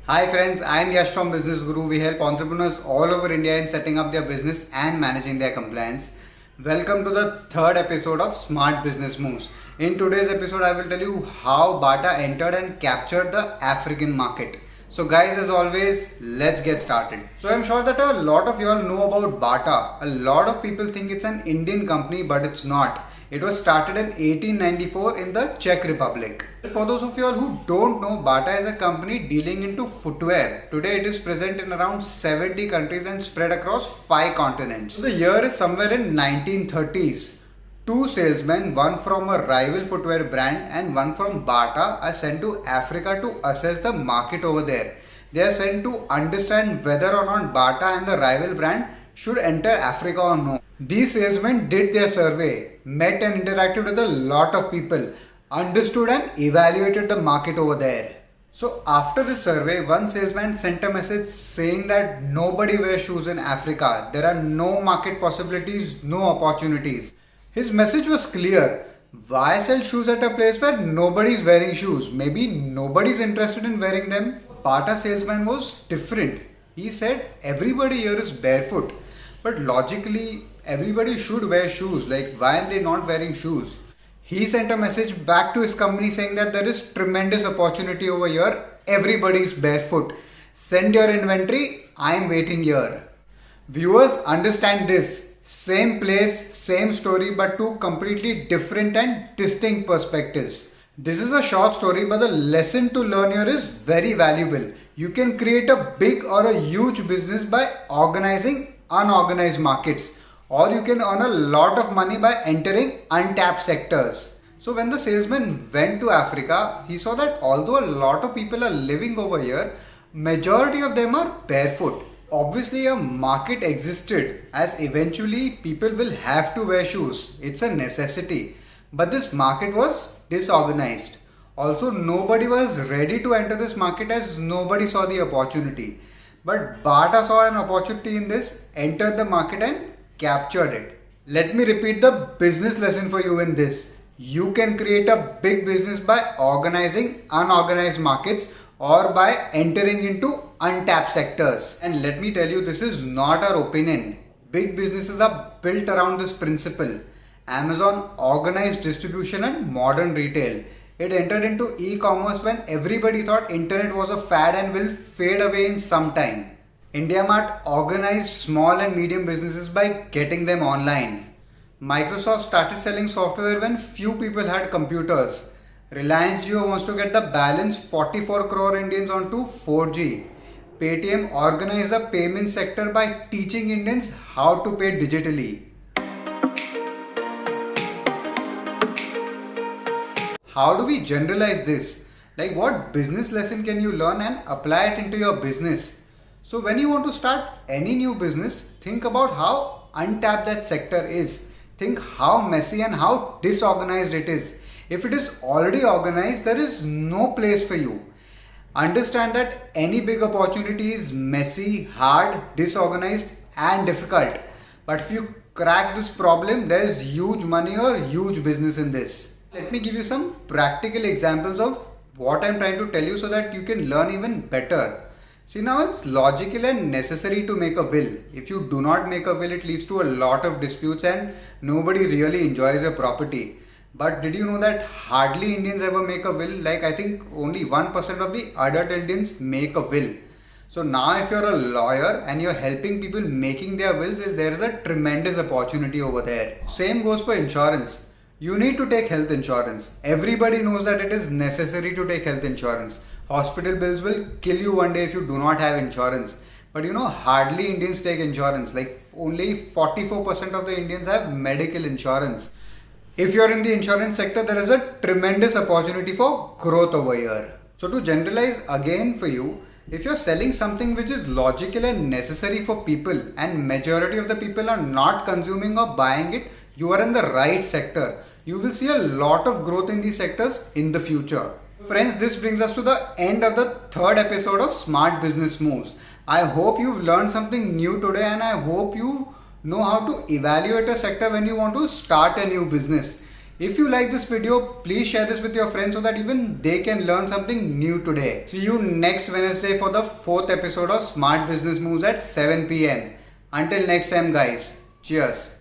Hi friends, I am Yash from Business Guru. We help entrepreneurs all over India in setting up their business and managing their compliance. Welcome to the third episode of Smart Business Moves. In today's episode, I will tell you how Bata entered and captured the African market. So guys, as always, let's get started. So I'm sure that a lot of you all know about Bata. A lot of people think it's an Indian company, but it's not. It was started in 1894 in the Czech Republic. For those of you all who don't know, Bata is a company dealing into footwear. Today it is present in around 70 countries and spread across 5 continents. The year is somewhere in 1930s. Two salesmen, one from a rival footwear brand and one from Bata, are sent to Africa to assess the market over there. They are sent to understand whether or not Bata and the rival brand should enter Africa or no. These salesmen did their survey, met and interacted with a lot of people, understood and evaluated the market over there. So after this survey, one salesman sent a message saying that nobody wears shoes in Africa. There are no market possibilities, no opportunities. His message was clear. Why sell shoes at a place where nobody is wearing shoes? Maybe nobody is interested in wearing them. Bata salesman was different. He said everybody here is barefoot. But logically, everybody should wear shoes. Like, why are they not wearing shoes? He sent a message back to his company saying that there is tremendous opportunity over here. Everybody is barefoot. Send your inventory. I am waiting here. Viewers, understand this. Same place, same story, but two completely different and distinct perspectives. This is a short story, but the lesson to learn here is very valuable. You can create a big or a huge business by organizing unorganized markets, or you can earn a lot of money by entering untapped sectors. So when the salesman went to Africa, he saw that although a lot of people are living over here, majority of them are barefoot. Obviously a market existed, as eventually people will have to wear shoes. It's a necessity. But this market was disorganized. Also, nobody was ready to enter this market as nobody saw the opportunity. But Bata saw an opportunity in this, entered the market and captured it. Let me repeat the business lesson for you in this. You can create a big business by organizing unorganized markets or by entering into untapped sectors. And let me tell you, this is not our opinion. Big businesses are built around this principle. Amazon organized distribution and modern retail. It entered into e-commerce when everybody thought internet was a fad and will fade away in some time. IndiaMart organized small and medium businesses by getting them online. Microsoft started selling software when few people had computers. Reliance Jio wants to get the balance 44 crore Indians onto 4G. Paytm organized the payment sector by teaching Indians how to pay digitally. How do we generalize this? Like, what business lesson can you learn and apply it into your business? So when you want to start any new business, think about how untapped that sector is. Think how messy and how disorganized it is. If it is already organized, there is no place for you. Understand that any big opportunity is messy, hard, disorganized and difficult. But if you crack this problem, there is huge money or huge business in this. Let me give you some practical examples of what I'm trying to tell you so that you can learn even better. See, now it's logical and necessary to make a will. If you do not make a will, it leads to a lot of disputes and nobody really enjoys your property. But did you know that hardly Indians ever make a will? Like, I think only 1% of the adult Indians make a will. So now if you're a lawyer and you're helping people making their wills, there is a tremendous opportunity over there. Same goes for insurance. You need to take health insurance. Everybody knows that it is necessary to take health insurance. Hospital bills will kill you one day if you do not have insurance. But you know, hardly Indians take insurance. Like, only 44% of the Indians have medical insurance. If you're in the insurance sector, there is a tremendous opportunity for growth over here. So to generalize again for you, if you're selling something which is logical and necessary for people and majority of the people are not consuming or buying it, you are in the right sector. You will see a lot of growth in these sectors in the future. Friends, this brings us to the end of the third episode of Smart Business Moves. I hope you've learned something new today and I hope you know how to evaluate a sector when you want to start a new business. If you like this video, please share this with your friends so that even they can learn something new today. See you next Wednesday for the 4th episode of Smart Business Moves at 7 p.m. Until next time guys, cheers.